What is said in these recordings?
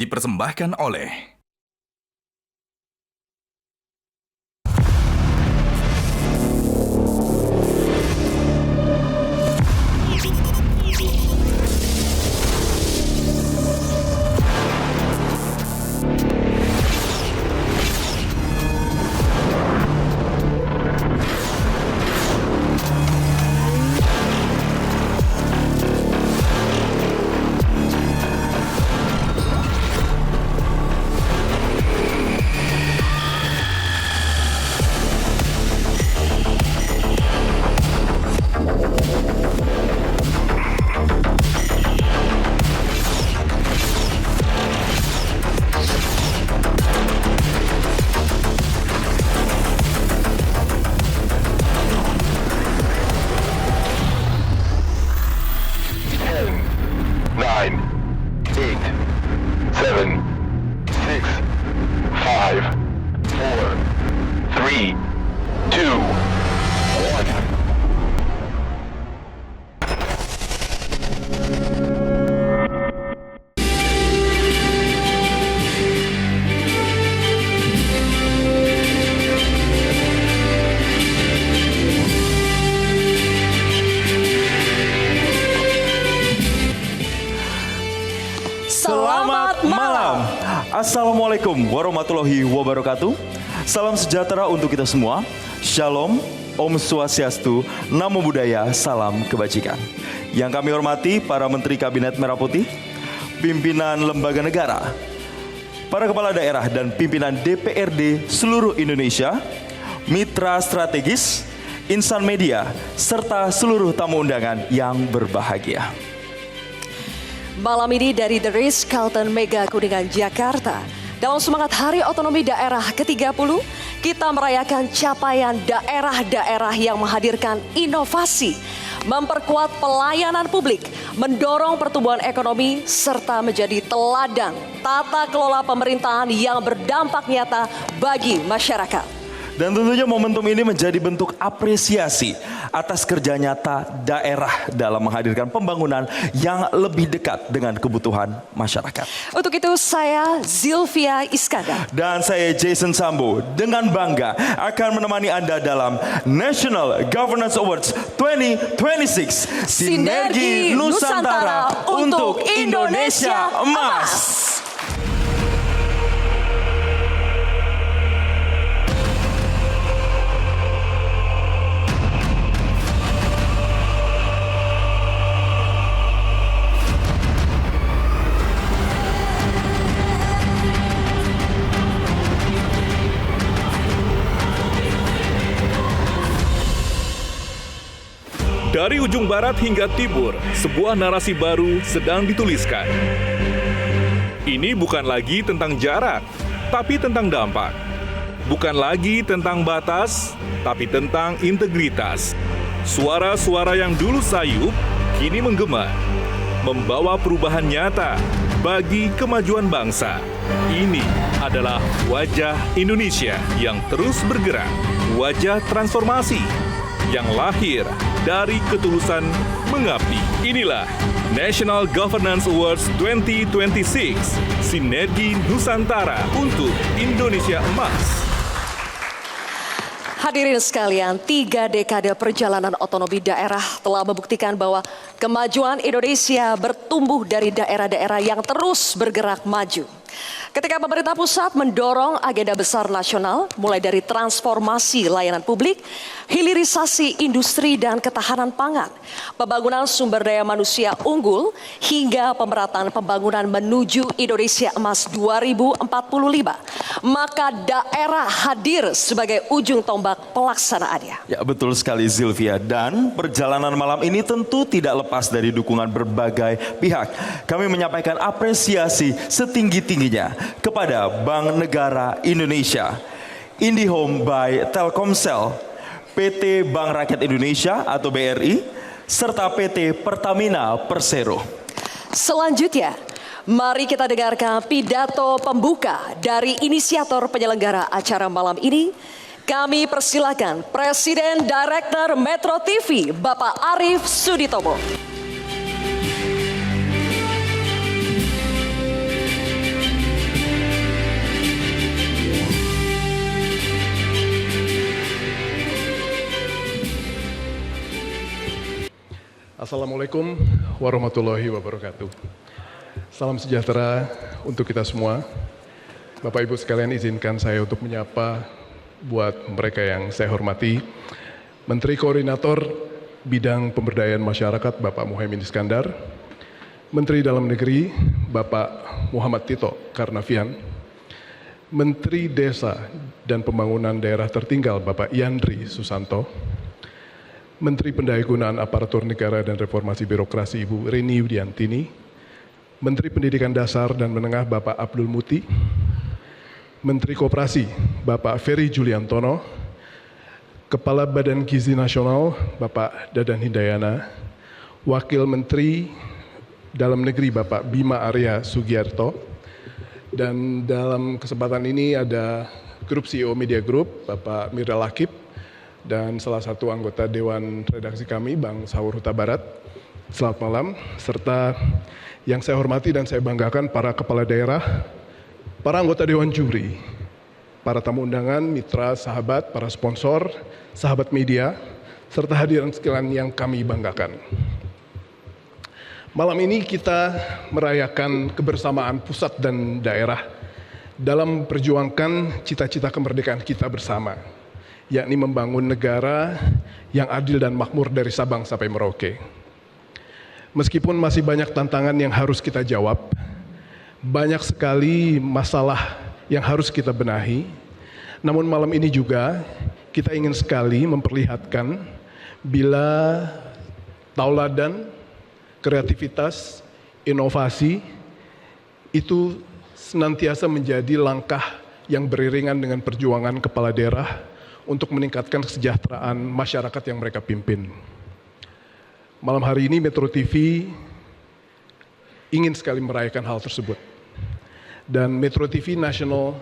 dipersembahkan oleh Selamat malam. Assalamualaikum warahmatullahi wabarakatuh. Salam sejahtera untuk kita semua. Shalom, Om Swastiastu, Namo Buddhaya, salam kebajikan. Yang kami hormati para Menteri Kabinet Merah Putih, pimpinan lembaga negara, para kepala daerah dan pimpinan DPRD seluruh Indonesia, mitra strategis, insan media, serta seluruh tamu undangan yang berbahagia. Malam ini dari The Ritz-Carlton Mega Kuningan, Jakarta. Dalam semangat Hari Otonomi Daerah ke-30, kita merayakan capaian daerah-daerah yang menghadirkan inovasi, memperkuat pelayanan publik, mendorong pertumbuhan ekonomi, serta menjadi teladan tata kelola pemerintahan yang berdampak nyata bagi masyarakat. Dan tentunya momentum ini menjadi bentuk apresiasi atas kerja nyata daerah dalam menghadirkan pembangunan yang lebih dekat dengan kebutuhan masyarakat. Untuk itu saya Zilvia Iskandar. Dan saya Jason Sambo dengan bangga akan menemani Anda dalam National Governance Awards 2026 Sinergi Nusantara untuk Indonesia Emas. Dari ujung barat hingga timur, sebuah narasi baru sedang dituliskan. Ini bukan lagi tentang jarak, tapi tentang dampak. Bukan lagi tentang batas, tapi tentang integritas. Suara-suara yang dulu sayup, kini menggema, membawa perubahan nyata bagi kemajuan bangsa. Ini adalah wajah Indonesia yang terus bergerak, wajah transformasi yang lahir dari ketulusan mengabdi. Inilah National Governance Awards 2026, Sinergi Nusantara untuk Indonesia Emas. Hadirin sekalian, 3 dekade perjalanan otonomi daerah telah membuktikan bahwa kemajuan Indonesia bertumbuh dari daerah-daerah yang terus bergerak maju. Ketika pemerintah pusat mendorong agenda besar nasional, mulai dari transformasi layanan publik, hilirisasi industri dan ketahanan pangan, pembangunan sumber daya manusia unggul, hingga pemerataan pembangunan menuju Indonesia Emas 2045, maka daerah hadir sebagai ujung tombak pelaksanaannya. Ya, betul sekali Zilvia. Dan perjalanan malam ini tentu tidak lepas dari dukungan berbagai pihak. Kami menyampaikan apresiasi setinggi-tingginya kepada Bank Negara Indonesia, IndiHome by Telkomsel, PT Bank Rakyat Indonesia atau BRI, serta PT Pertamina Persero. Selanjutnya, mari kita dengarkan pidato pembuka dari inisiator penyelenggara acara malam ini. Kami persilakan Presiden Direktur Metro TV, Bapak Arief Suditomo. Assalamualaikum warahmatullahi wabarakatuh. Salam sejahtera untuk kita semua. Bapak Ibu sekalian, izinkan saya untuk menyapa buat mereka yang saya hormati. Menteri Koordinator Bidang Pemberdayaan Masyarakat Bapak Muhaimin Iskandar, Menteri Dalam Negeri Bapak Muhammad Tito Karnavian, Menteri Desa dan Pembangunan Daerah Tertinggal Bapak Yandri Susanto, Menteri Pendayagunaan Aparatur Negara dan Reformasi Birokrasi Ibu Rini Widiantini, Menteri Pendidikan Dasar dan Menengah Bapak Abdul Muti, Menteri Koperasi Bapak Ferry Juliantono, Kepala Badan Gizi Nasional Bapak Dadan Hindayana, Wakil Menteri Dalam Negeri Bapak Bima Arya Sugiarto, dan dalam kesempatan ini ada Grup CEO Media Group Bapak Mirda Lakib, dan salah satu anggota Dewan Redaksi kami Bang Saur Huta Barat. Selamat malam, serta yang saya hormati dan saya banggakan para kepala daerah, para anggota Dewan Juri, para tamu undangan, mitra, sahabat, para sponsor, sahabat media, serta hadirin sekalian yang kami banggakan. Malam ini kita merayakan kebersamaan pusat dan daerah dalam memperjuangkan cita-cita kemerdekaan kita bersama, yakni membangun negara yang adil dan makmur dari Sabang sampai Merauke. Meskipun masih banyak tantangan yang harus kita jawab, banyak sekali masalah yang harus kita benahi, namun malam ini juga kita ingin sekali memperlihatkan bila tauladan, kreativitas, inovasi itu senantiasa menjadi langkah yang beriringan dengan perjuangan kepala daerah untuk meningkatkan kesejahteraan masyarakat yang mereka pimpin. Malam hari ini Metro TV ingin sekali merayakan hal tersebut. Dan Metro TV National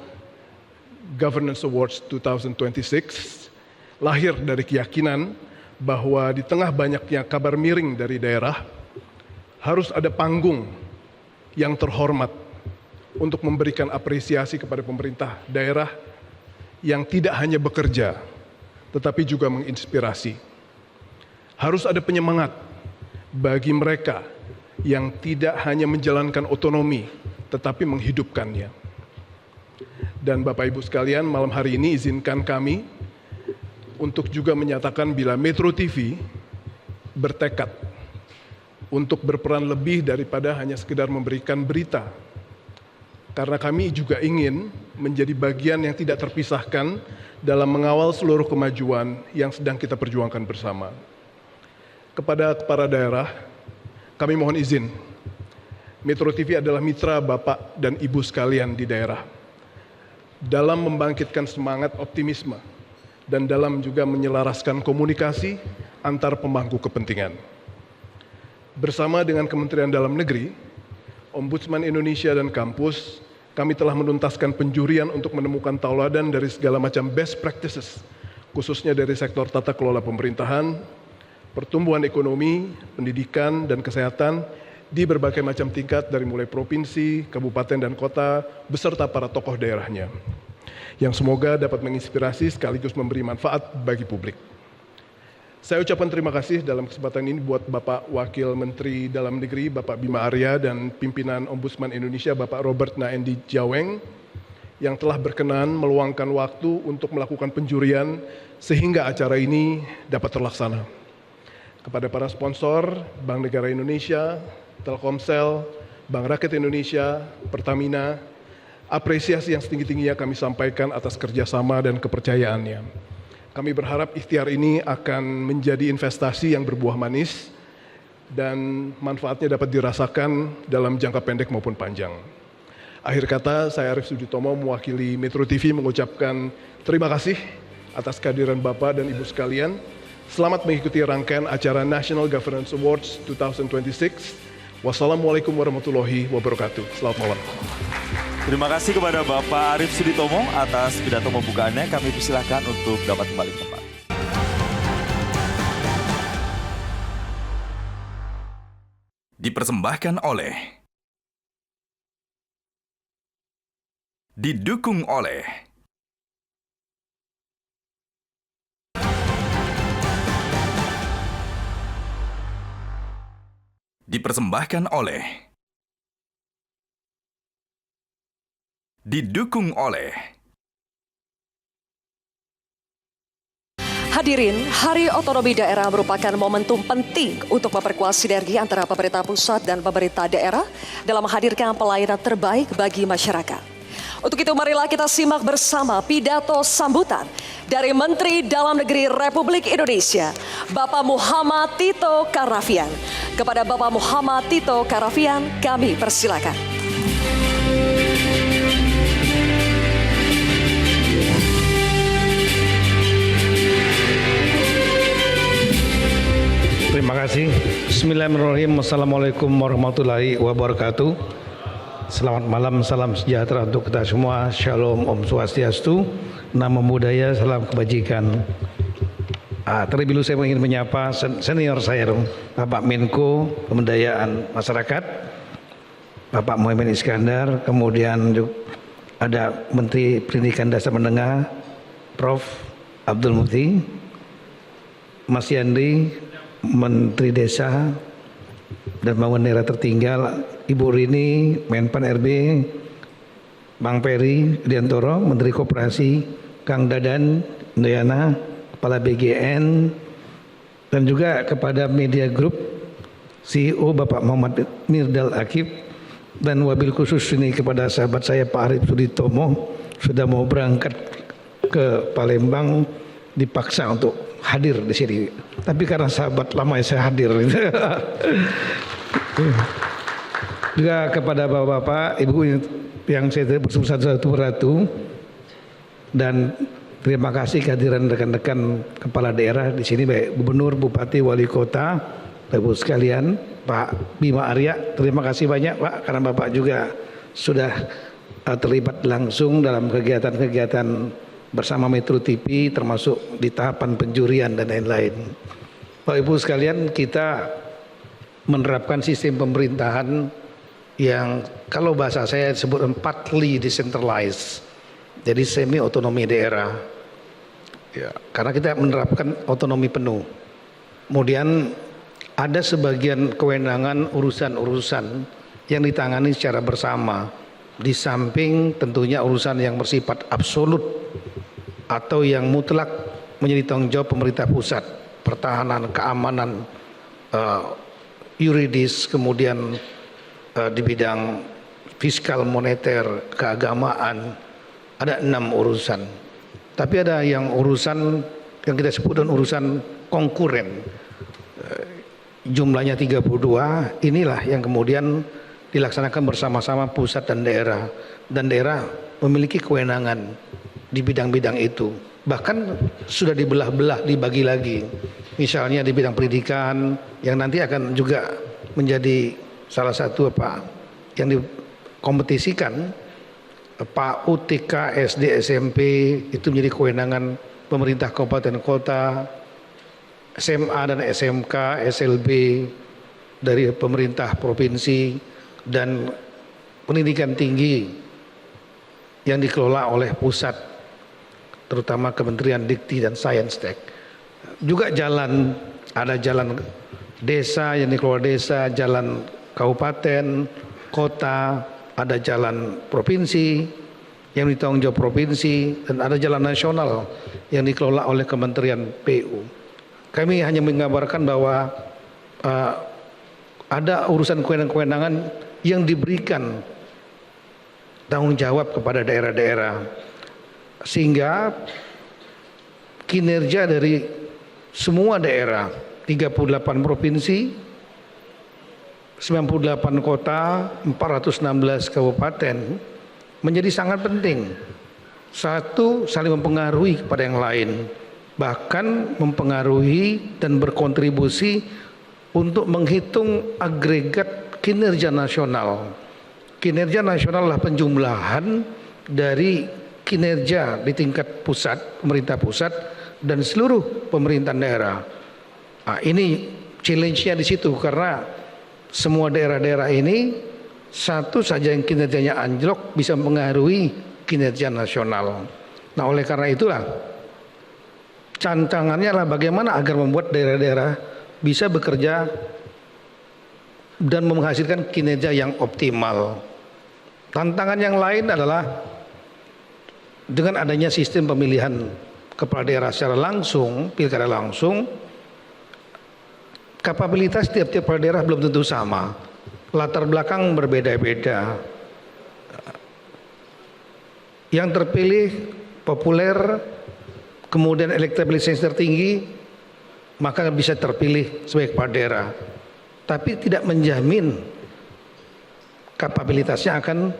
Governance Awards 2026 lahir dari keyakinan bahwa di tengah banyaknya kabar miring dari daerah, harus ada panggung yang terhormat untuk memberikan apresiasi kepada pemerintah daerah yang tidak hanya bekerja, tetapi juga menginspirasi. Harus ada penyemangat bagi mereka yang tidak hanya menjalankan otonomi, tetapi menghidupkannya. Dan Bapak Ibu sekalian, malam hari ini izinkan kami untuk juga menyatakan bila Metro TV bertekad untuk berperan lebih daripada hanya sekedar memberikan berita. Karena kami juga ingin menjadi bagian yang tidak terpisahkan dalam mengawal seluruh kemajuan yang sedang kita perjuangkan bersama. Kepada kepala daerah, kami mohon izin, Metro TV adalah mitra Bapak dan Ibu sekalian di daerah dalam membangkitkan semangat optimisme dan dalam juga menyelaraskan komunikasi antar pemangku kepentingan. Bersama dengan Kementerian Dalam Negeri, Ombudsman Indonesia dan kampus, kami telah menuntaskan penjurian untuk menemukan tauladan dari segala macam best practices, khususnya dari sektor tata kelola pemerintahan, pertumbuhan ekonomi, pendidikan, dan kesehatan di berbagai macam tingkat dari mulai provinsi, kabupaten, dan kota, beserta para tokoh daerahnya, yang semoga dapat menginspirasi sekaligus memberi manfaat bagi publik. Saya ucapkan terima kasih dalam kesempatan ini buat Bapak Wakil Menteri Dalam Negeri, Bapak Bima Arya, dan pimpinan Ombudsman Indonesia, Bapak Robert Naendi Jaweng, yang telah berkenan meluangkan waktu untuk melakukan penjurian sehingga acara ini dapat terlaksana. Kepada para sponsor, Bank Negara Indonesia, Telkomsel, Bank Rakyat Indonesia, Pertamina, apresiasi yang setinggi-tingginya kami sampaikan atas kerjasama dan kepercayaannya. Kami berharap ikhtiar ini akan menjadi investasi yang berbuah manis dan manfaatnya dapat dirasakan dalam jangka pendek maupun panjang. Akhir kata, saya Arif Suditomo mewakili Metro TV mengucapkan terima kasih atas kehadiran Bapak dan Ibu sekalian. Selamat mengikuti rangkaian acara National Governance Awards 2026. Wassalamualaikum warahmatullahi wabarakatuh. Selamat malam. Terima kasih kepada Bapak Arif Suditomo atas pidato pembukaannya. Kami persilahkan untuk dapat kembali ke tempat. Dipersembahkan oleh, didukung oleh Dipersembahkan oleh, didukung oleh. Hadirin, Hari Otonomi Daerah merupakan momentum penting untuk memperkuat sinergi antara pemerintah pusat dan pemerintah daerah dalam menghadirkan pelayanan terbaik bagi masyarakat. Untuk itu marilah kita simak bersama pidato sambutan dari Menteri Dalam Negeri Republik Indonesia, Bapak Muhammad Tito Karnavian. Kepada Bapak Muhammad Tito Karnavian, kami persilakan. Terima kasih. Bismillahirrahmanirrahim. Assalamualaikum warahmatullahi wabarakatuh. Selamat malam, salam sejahtera untuk kita semua. Shalom, Om Swastiastu, Namo Buddhaya, salam kebajikan. Terlebih dahulu saya ingin menyapa senior saya dong, Bapak Menko Pemberdayaan Masyarakat, Bapak Muhammad Iskandar, kemudian juga ada Menteri Pendidikan Dasar Menengah, Prof. Abdul Muti, Mas Yandri, Menteri Desa dan Pembangunan Daerah Tertinggal, Ibu Rini, Menpan RB, Bang Peri Diantoro, Menteri Koperasi, Kang Dadan Indoyana, Kepala BGN, dan juga kepada Media Group, CEO Bapak Muhammad Mirdal Akif, dan wabil khusus ini kepada sahabat saya Pak Arif Suditomo, sudah mau berangkat ke Palembang, dipaksa untuk hadir di sini. Tapi karena sahabat lama saya hadir. Juga kepada bapak-bapak, ibu yang saya bersama satu persatu, dan terima kasih kehadiran rekan-rekan kepala daerah di sini, baik gubernur, bupati, wali kota, ibu sekalian, Pak Bima Arya. Terima kasih banyak Pak, karena Bapak juga sudah terlibat langsung dalam kegiatan-kegiatan bersama Metro TV, termasuk di tahapan penjurian dan lain-lain. Bapak Ibu sekalian, kita menerapkan sistem pemerintahan yang kalau bahasa saya sebut partly decentralized, jadi semi otonomi daerah. Ya, karena kita menerapkan otonomi penuh. Kemudian ada sebagian kewenangan urusan-urusan yang ditangani secara bersama, di samping tentunya urusan yang bersifat absolut atau yang mutlak menjadi tanggung jawab pemerintah pusat, pertahanan, keamanan, yuridis, kemudian di bidang fiskal, moneter, keagamaan, ada 6 urusan. Tapi ada yang urusan yang kita sebut dengan urusan konkuren, jumlahnya 32, inilah yang kemudian dilaksanakan bersama-sama pusat dan daerah memiliki kewenangan di bidang-bidang itu. Bahkan sudah dibelah-belah, dibagi lagi. Misalnya di bidang pendidikan yang nanti akan juga menjadi salah satu yang dikompetisikan, PAUD, TK, SD, SMP itu menjadi kewenangan pemerintah kabupaten kota, SMA dan SMK, SLB dari pemerintah provinsi, dan pendidikan tinggi yang dikelola oleh pusat, terutama Kementerian Dikti dan Sains-Tek. Juga jalan, ada jalan desa yang dikelola desa, jalan kabupaten, kota, ada jalan provinsi yang ditanggung jawab provinsi, dan ada jalan nasional yang dikelola oleh Kementerian PU. Kami hanya menggambarkan bahwa ada urusan kewenangan yang diberikan tanggung jawab kepada daerah-daerah, sehingga kinerja dari semua daerah, 38 provinsi, 98 kota, 416 kabupaten menjadi sangat penting. Satu, saling mempengaruhi kepada yang lain, bahkan mempengaruhi dan berkontribusi untuk menghitung agregat kinerja nasional. Kinerja nasional adalah penjumlahan dari kinerja di tingkat pusat, pemerintah pusat, dan seluruh pemerintahan daerah. Nah, ini challenge-nya di situ, karena semua daerah-daerah ini satu saja yang kinerjanya anjlok bisa mempengaruhi kinerja nasional. Nah, oleh karena itulah tantangannya adalah bagaimana agar membuat daerah-daerah bisa bekerja dan menghasilkan kinerja yang optimal. Tantangan yang lain adalah dengan adanya sistem pemilihan kepala daerah secara langsung, pilkada langsung, kapabilitas tiap-tiap kepala daerah belum tentu sama. Latar belakang berbeda-beda. Yang terpilih populer, kemudian elektabilitasnya tertinggi, maka bisa terpilih sebagai kepala daerah. Tapi tidak menjamin kapabilitasnya akan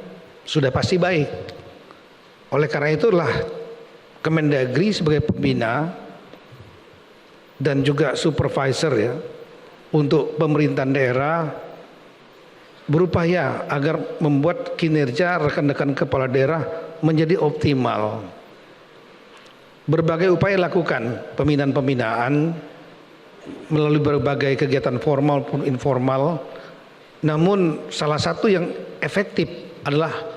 sudah pasti baik. Oleh karena itulah Kemendagri sebagai pembina dan juga supervisor ya untuk pemerintahan daerah berupaya agar membuat kinerja rekan-rekan kepala daerah menjadi optimal. Berbagai upaya lakukan, pembinaan-pembinaan melalui berbagai kegiatan formal maupun informal. Namun salah satu yang efektif adalah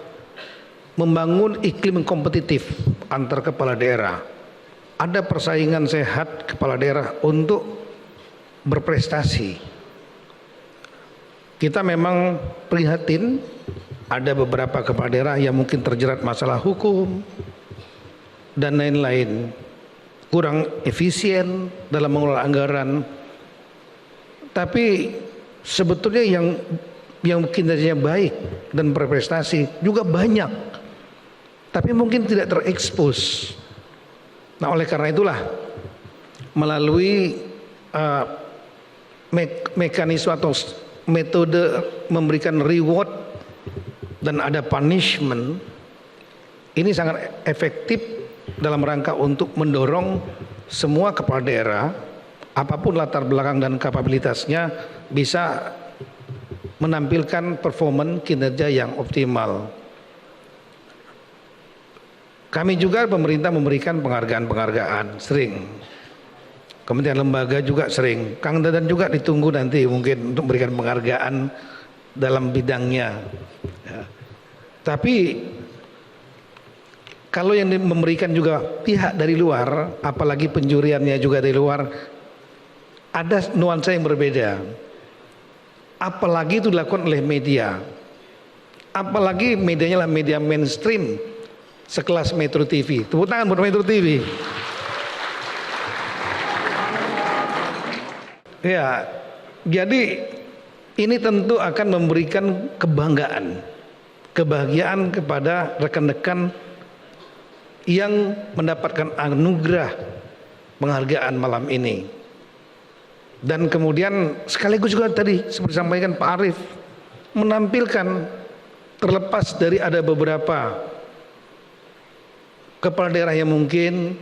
membangun iklim kompetitif antar kepala daerah. Ada persaingan sehat kepala daerah untuk berprestasi. Kita memang prihatin ada beberapa kepala daerah yang mungkin terjerat masalah hukum dan lain-lain, kurang efisien dalam mengelola anggaran. Tapi sebetulnya yang kinerjanya baik dan berprestasi juga banyak, tapi mungkin tidak terekspos. Nah, oleh karena itulah melalui mekanisme atau metode memberikan reward dan ada punishment, ini sangat efektif dalam rangka untuk mendorong semua kepala daerah apapun latar belakang dan kapabilitasnya bisa menampilkan performa kinerja yang optimal. Kami juga pemerintah memberikan penghargaan-penghargaan sering. Kementerian lembaga juga sering. Kang Dadan juga ditunggu nanti mungkin untuk memberikan penghargaan dalam bidangnya. Ya. Tapi kalau yang memberikan juga pihak dari luar, apalagi penjuriannya juga dari luar, ada nuansa yang berbeda. Apalagi itu dilakukan oleh media. Apalagi medianya lah media mainstream sekelas Metro TV. Tepuk tangan buat Metro TV. Ya, jadi ini tentu akan memberikan kebanggaan, kebahagiaan kepada rekan-rekan yang mendapatkan anugerah penghargaan malam ini. Dan kemudian sekaligus juga tadi seperti disampaikan Pak Arief, menampilkan terlepas dari ada beberapa kepala daerah yang mungkin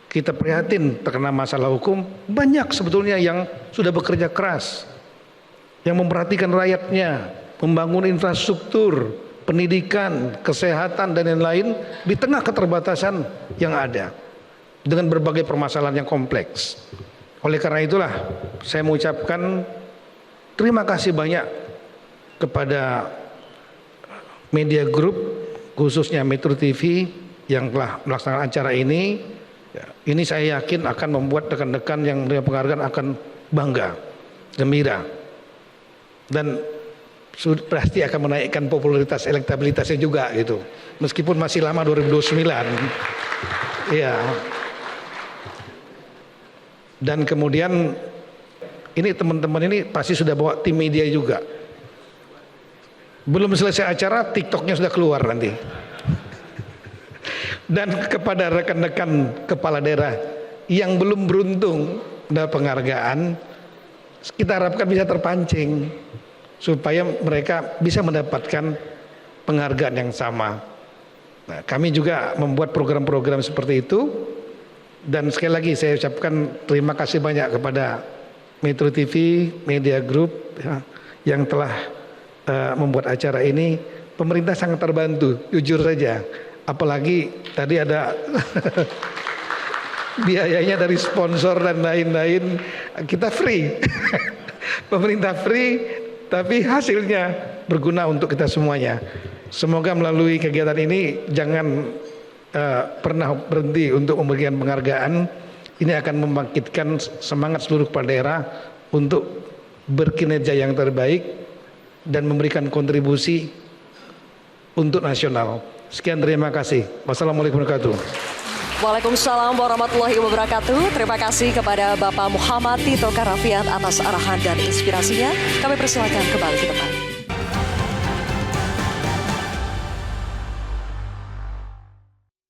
kita prihatin terkena masalah hukum, banyak sebetulnya yang sudah bekerja keras, yang memperhatikan rakyatnya, membangun infrastruktur, pendidikan, kesehatan dan lain-lain di tengah keterbatasan yang ada dengan berbagai permasalahan yang kompleks. Oleh karena itulah saya mengucapkan terima kasih banyak kepada media group khususnya Metro TV yang telah melaksanakan acara ini. Ini saya yakin akan membuat rekan-rekan yang menerima penghargaan akan bangga, gembira, dan pasti akan menaikkan popularitas elektabilitasnya juga gitu. Meskipun masih lama 2029. Iya. Dan kemudian ini teman-teman ini pasti sudah bawa tim media juga. Belum selesai acara TikToknya sudah keluar nanti. Dan kepada rekan-rekan kepala daerah yang belum beruntung dapat penghargaan, kita harapkan bisa terpancing supaya mereka bisa mendapatkan penghargaan yang sama. Nah, kami juga membuat program-program seperti itu, dan sekali lagi saya ucapkan terima kasih banyak kepada Metro TV, Media Group ya, yang telah membuat acara ini. Pemerintah sangat terbantu, jujur saja. Apalagi tadi ada biayanya dari sponsor dan lain-lain, kita free. Pemerintah free, tapi hasilnya berguna untuk kita semuanya. Semoga melalui kegiatan ini jangan pernah berhenti untuk memberikan penghargaan. Ini akan membangkitkan semangat seluruh kepala daerah untuk berkinerja yang terbaik dan memberikan kontribusi untuk nasional. Sekian, terima kasih. Wassalamualaikum warahmatullahi wabarakatuh. Waalaikumsalam warahmatullahi wabarakatuh. Terima kasih kepada Bapak Muhammad Tito Karnavian atas arahan dan inspirasinya. Kami persilakan kembali ke depan.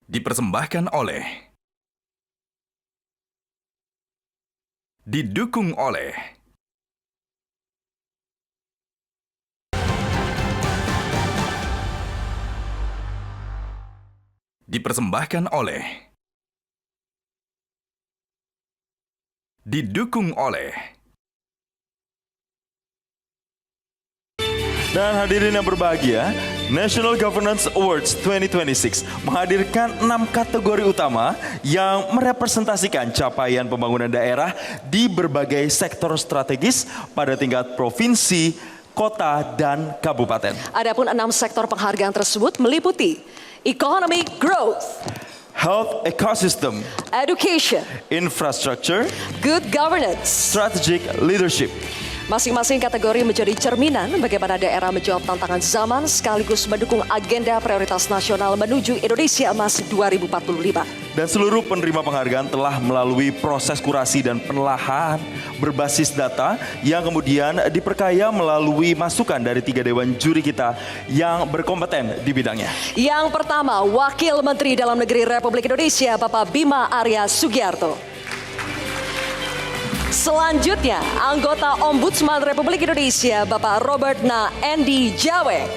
Dipersembahkan oleh, didukung oleh, dipersembahkan oleh, didukung oleh. Dan hadirin yang berbahagia, National Governance Awards 2026 menghadirkan 6 kategori utama yang merepresentasikan capaian pembangunan daerah di berbagai sektor strategis pada tingkat provinsi, kota, dan kabupaten. Adapun 6 sektor penghargaan tersebut meliputi economic growth, Health ecosystem, education, infrastructure, good governance. strategic leadership. Masing-masing kategori menjadi cerminan bagaimana daerah menjawab tantangan zaman sekaligus mendukung agenda prioritas nasional menuju Indonesia Emas 2045. Dan seluruh penerima penghargaan telah melalui proses kurasi dan penelahan berbasis data yang kemudian diperkaya melalui masukan dari 3 dewan juri kita yang berkompeten di bidangnya. Yang pertama, Wakil Menteri Dalam Negeri Republik Indonesia Bapak Bima Arya Sugiarto. Selanjutnya, anggota Ombudsman Republik Indonesia Bapak Robert Endi Jawe.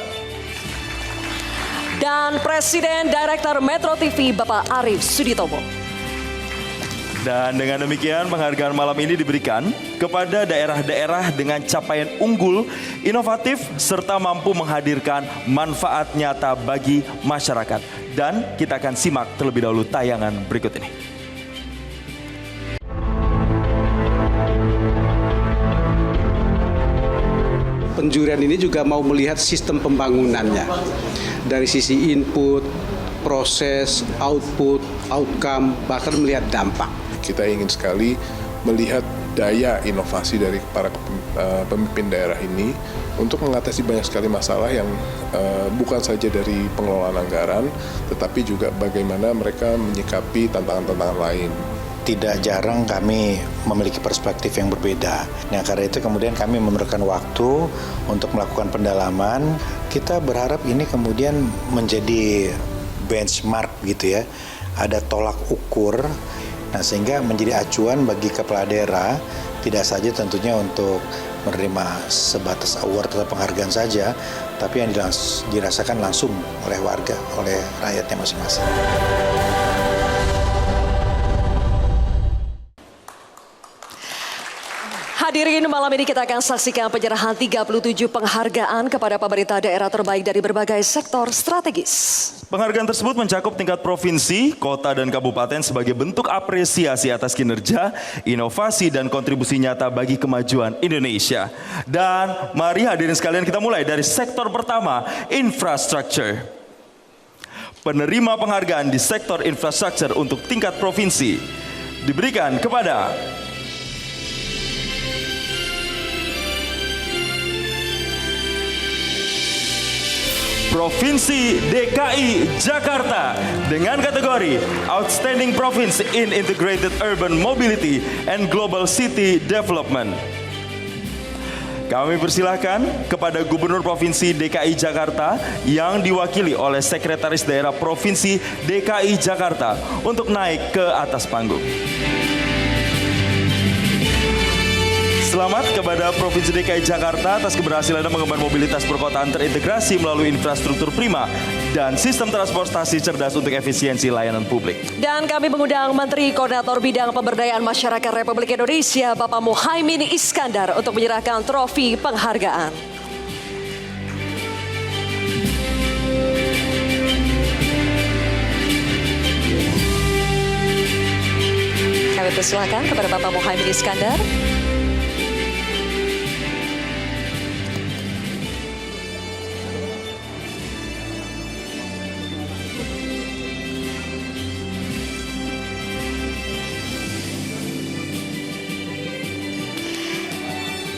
Dan Presiden Direktur Metro TV Bapak Arief Suditomo. Dan dengan demikian penghargaan malam ini diberikan kepada daerah-daerah dengan capaian unggul, inovatif, serta mampu menghadirkan manfaat nyata bagi masyarakat. Dan kita akan simak terlebih dahulu tayangan berikut ini. Penjurian ini juga mau melihat sistem pembangunannya dari sisi input, proses, output, outcome, bahkan melihat dampak. Kita ingin sekali melihat daya inovasi dari para pemimpin daerah ini untuk mengatasi banyak sekali masalah yang bukan saja dari pengelolaan anggaran, tetapi juga bagaimana mereka menyikapi tantangan-tantangan lain. Tidak jarang kami memiliki perspektif yang berbeda. Nah, karena itu kemudian kami memerlukan waktu untuk melakukan pendalaman. Kita berharap ini kemudian menjadi benchmark gitu ya. Ada tolak ukur. Nah, sehingga menjadi acuan bagi kepala daerah, tidak saja tentunya untuk menerima sebatas award atau penghargaan saja, tapi yang dirasakan langsung oleh warga, oleh rakyatnya masing-masing. Hadirin, malam ini kita akan saksikan penyerahan 37 penghargaan kepada pemerintah daerah terbaik dari berbagai sektor strategis. Penghargaan tersebut mencakup tingkat provinsi, kota, dan kabupaten sebagai bentuk apresiasi atas kinerja, inovasi, dan kontribusi nyata bagi kemajuan Indonesia. Dan mari hadirin sekalian kita mulai dari sektor pertama, infrastructure. Penerima penghargaan di sektor infrastructure untuk tingkat provinsi diberikan kepada Provinsi DKI Jakarta dengan kategori Outstanding Province in Integrated Urban Mobility and Global City Development. Kami persilahkan kepada Gubernur Provinsi DKI Jakarta yang diwakili oleh Sekretaris Daerah Provinsi DKI Jakarta untuk naik ke atas panggung. Selamat kepada Provinsi DKI Jakarta atas keberhasilan mengemban mobilitas perkotaan terintegrasi melalui infrastruktur prima dan sistem transportasi cerdas untuk efisiensi layanan publik. Dan kami mengundang Menteri Koordinator Bidang Pemberdayaan Masyarakat Republik Indonesia Bapak Muhaimin Iskandar untuk menyerahkan trofi penghargaan. Kami persilakan kepada Bapak Muhaimin Iskandar.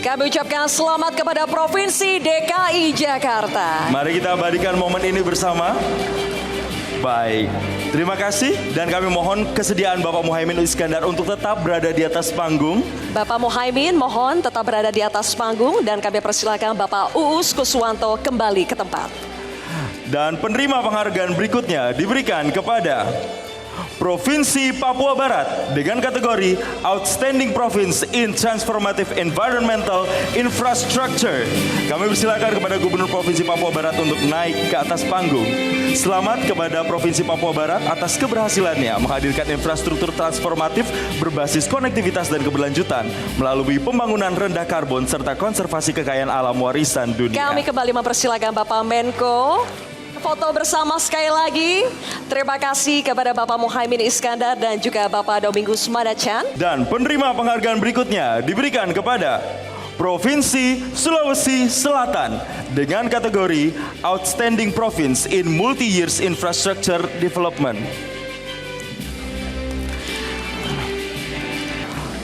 Kami ucapkan selamat kepada Provinsi DKI Jakarta. Mari kita abadikan momen ini bersama. Baik, terima kasih dan kami mohon kesediaan Bapak Muhaimin Iskandar untuk tetap berada di atas panggung. Bapak Muhaimin mohon tetap berada di atas panggung dan kami persilakan Bapak Uus Kuswanto kembali ke tempat. Dan penerima penghargaan berikutnya diberikan kepada Provinsi Papua Barat dengan kategori Outstanding Province in Transformative Environmental Infrastructure. Kami persilakan kepada Gubernur Provinsi Papua Barat untuk naik ke atas panggung. Selamat kepada Provinsi Papua Barat atas keberhasilannya menghadirkan infrastruktur transformatif berbasis konektivitas dan keberlanjutan melalui pembangunan rendah karbon serta konservasi kekayaan alam warisan dunia. Kami kembali mempersilakan Bapak Menko. Foto bersama sekali lagi. Terima kasih kepada Bapak Muhaimin Iskandar dan juga Bapak Domingus Madacan. Dan penerima penghargaan berikutnya diberikan kepada Provinsi Sulawesi Selatan dengan kategori Outstanding Province in Multi-Years Infrastructure Development.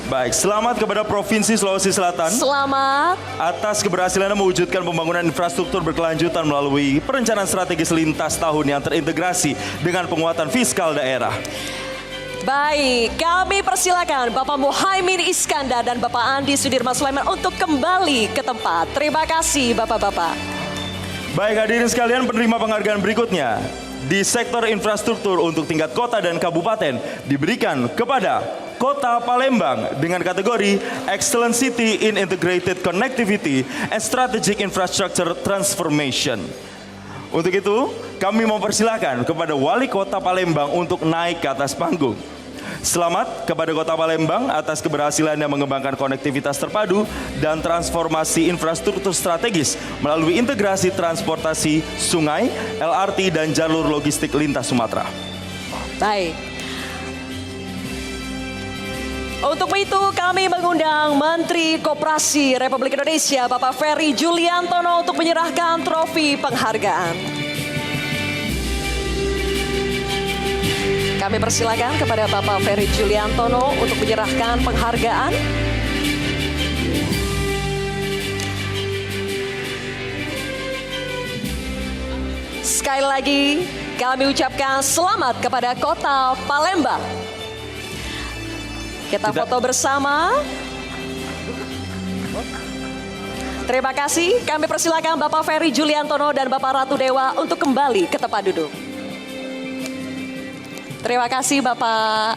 Baik, selamat kepada Provinsi Sulawesi Selatan. Selamat. Atas keberhasilannya mewujudkan pembangunan infrastruktur berkelanjutan melalui perencanaan strategis lintas tahun yang terintegrasi dengan penguatan fiskal daerah. Baik, kami persilakan Bapak Muhaimin Iskandar dan Bapak Andi Sudirman Sulaiman untuk kembali ke tempat. Terima kasih Bapak-Bapak. Baik, hadirin sekalian, penerima penghargaan berikutnya di sektor infrastruktur untuk tingkat kota dan kabupaten diberikan kepada Kota Palembang dengan kategori Excellent City in Integrated Connectivity and Strategic Infrastructure Transformation. Untuk itu, kami mempersilahkan kepada Wali Kota Palembang untuk naik ke atas panggung. Selamat kepada Kota Palembang atas keberhasilannya mengembangkan konektivitas terpadu dan transformasi infrastruktur strategis melalui integrasi transportasi sungai, LRT, dan jalur logistik lintas Sumatera. Baik. Untuk itu kami mengundang Menteri Koperasi Republik Indonesia Bapak Ferry Juliantono untuk menyerahkan trofi penghargaan. Kami persilakan kepada Bapak Ferry Juliantono untuk menyerahkan penghargaan. Sekali lagi kami ucapkan selamat kepada Kota Palembang. Kita foto bersama. Terima kasih. Kami persilakan Bapak Ferry Juliantono dan Bapak Ratu Dewa untuk kembali ke tempat duduk. Terima kasih Bapak.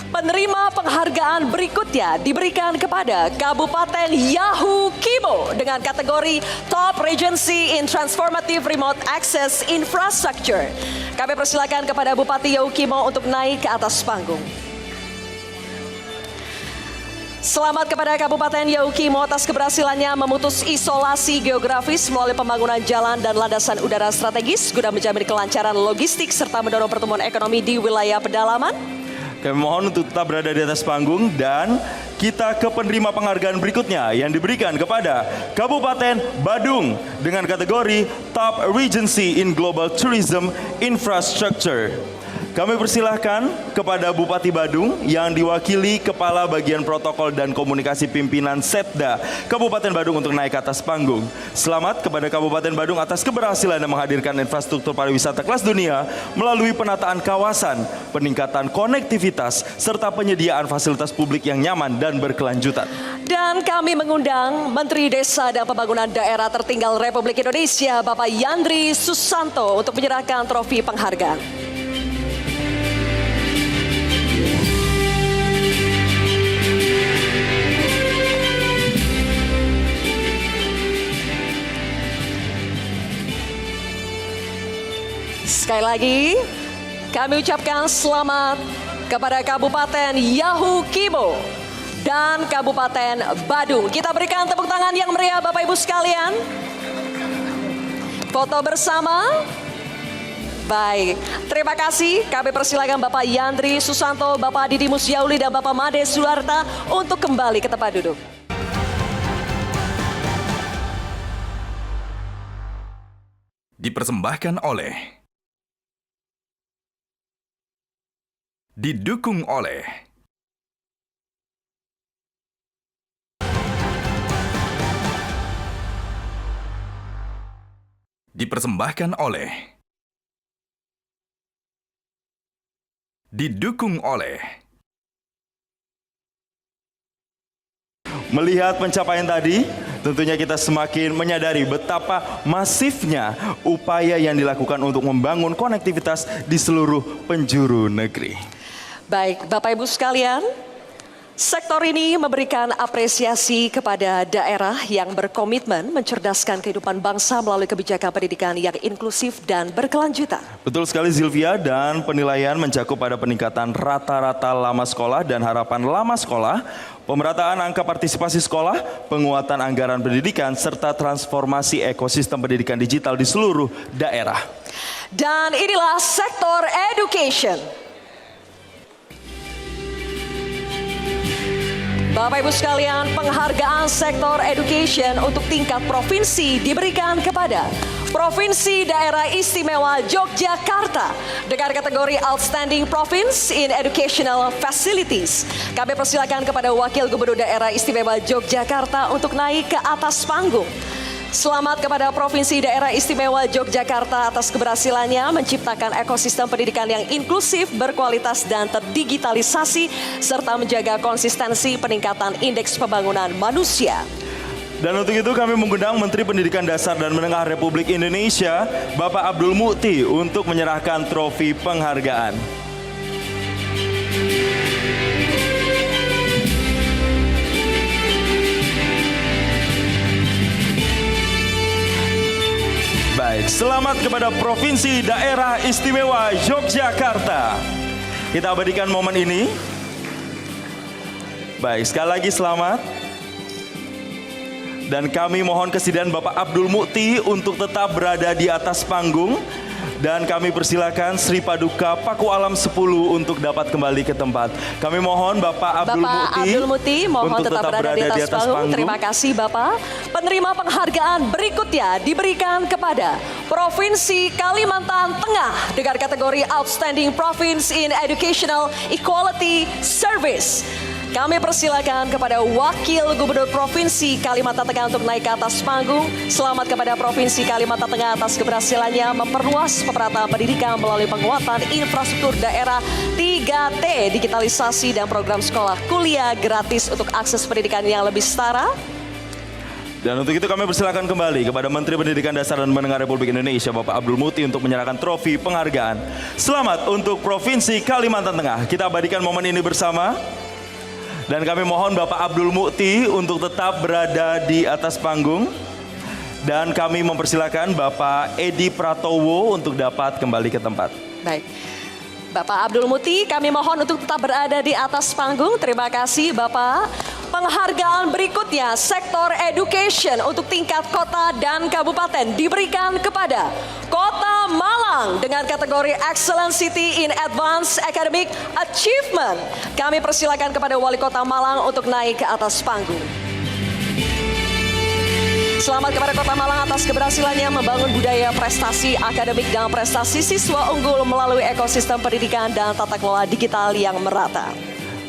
Penerima penghargaan berikutnya diberikan kepada Kabupaten Yahukimo Kimo dengan kategori Top Regency in Transformative Remote Access Infrastructure. Kami persilakan kepada Bupati Yahukimo Kimo untuk naik ke atas panggung. Selamat kepada Kabupaten Yahukimo Kimo atas keberhasilannya memutus isolasi geografis melalui pembangunan jalan dan landasan udara strategis guna menjamin kelancaran logistik serta mendorong pertumbuhan ekonomi di wilayah pedalaman. Kami mohon untuk tetap berada di atas panggung dan kita ke penerima penghargaan berikutnya yang diberikan kepada Kabupaten Badung dengan kategori Top Regency in Global Tourism Infrastructure. Kami persilahkan kepada Bupati Badung yang diwakili Kepala Bagian Protokol dan Komunikasi Pimpinan Setda Kabupaten Badung untuk naik ke atas panggung. Selamat kepada Kabupaten Badung atas keberhasilan menghadirkan infrastruktur pariwisata kelas dunia melalui penataan kawasan, peningkatan konektivitas, serta penyediaan fasilitas publik yang nyaman dan berkelanjutan. Dan kami mengundang Menteri Desa dan Pembangunan Daerah Tertinggal Republik Indonesia Bapak Yandri Susanto untuk menyerahkan trofi penghargaan. Sekali lagi, kami ucapkan selamat kepada Kabupaten Yahukimo dan Kabupaten Badung. Kita berikan tepuk tangan yang meriah Bapak Ibu sekalian. Foto bersama. Baik, terima kasih. Kami persilakan Bapak Yandri Susanto, Bapak Didi Musyauli, dan Bapak Made Sularta untuk kembali ke tempat duduk. Dipersembahkan oleh, didukung oleh Dipersembahkan oleh. Didukung oleh. Melihat pencapaian tadi, tentunya kita semakin menyadari betapa masifnya upaya yang dilakukan untuk membangun konektivitas di seluruh penjuru negeri. Baik, Bapak Ibu sekalian, sektor ini memberikan apresiasi kepada daerah yang berkomitmen mencerdaskan kehidupan bangsa melalui kebijakan pendidikan yang inklusif dan berkelanjutan. Betul sekali Zilvia, dan penilaian mencakup pada peningkatan rata-rata lama sekolah dan harapan lama sekolah, pemerataan angka partisipasi sekolah, penguatan anggaran pendidikan, serta transformasi ekosistem pendidikan digital di seluruh daerah. Dan inilah sektor education. Bapak Ibu sekalian, penghargaan sektor education untuk tingkat provinsi diberikan kepada Provinsi Daerah Istimewa Yogyakarta dengan kategori Outstanding Province in Educational Facilities. Kami persilakan kepada Wakil Gubernur Daerah Istimewa Yogyakarta untuk naik ke atas panggung. Selamat kepada Provinsi Daerah Istimewa Yogyakarta atas keberhasilannya menciptakan ekosistem pendidikan yang inklusif, berkualitas dan terdigitalisasi, serta menjaga konsistensi peningkatan indeks pembangunan manusia. Dan untuk itu kami mengundang Menteri Pendidikan Dasar dan Menengah Republik Indonesia, Bapak Abdul Mukti, untuk menyerahkan trofi penghargaan. Baik, selamat kepada Provinsi Daerah Istimewa Yogyakarta. Kita abadikan momen ini. Baik, sekali lagi selamat. Dan kami mohon kesediaan Bapak Abdul Mukti untuk tetap berada di atas panggung. Dan kami persilakan Sri Paduka Paku Alam 10 untuk dapat kembali ke tempat. Kami mohon Bapak Abdul Mukti mohon tetap berada di atas panggung. Terima kasih Bapak. Penerima penghargaan berikutnya diberikan kepada Provinsi Kalimantan Tengah dengan kategori Outstanding Province in Educational Equality Service. Kami persilakan kepada Wakil Gubernur Provinsi Kalimantan Tengah untuk naik ke atas panggung. Selamat kepada Provinsi Kalimantan Tengah atas keberhasilannya memperluas pemerataan pendidikan melalui penguatan infrastruktur daerah 3T, digitalisasi dan program sekolah kuliah gratis untuk akses pendidikan yang lebih setara. Dan untuk itu kami persilakan kembali kepada Menteri Pendidikan Dasar dan Menengah Republik Indonesia, Bapak Abdul Mukti, untuk menyerahkan trofi penghargaan. Selamat untuk Provinsi Kalimantan Tengah. Kita abadikan momen ini bersama. Dan kami mohon Bapak Abdul Mukti untuk tetap berada di atas panggung. Dan kami mempersilakan Bapak Edi Pratowo untuk dapat kembali ke tempat. Baik. Bapak Abdul Mukti, kami mohon untuk tetap berada di atas panggung. Terima kasih Bapak. Penghargaan berikutnya, sektor education untuk tingkat kota dan kabupaten diberikan kepada Kota Malang dengan kategori Excellent City in Advanced Academic Achievement. Kami persilakan kepada Wali Kota Malang untuk naik ke atas panggung. Selamat kepada Kota Malang atas keberhasilannya membangun budaya prestasi akademik dan prestasi siswa unggul melalui ekosistem pendidikan dan tata kelola digital yang merata.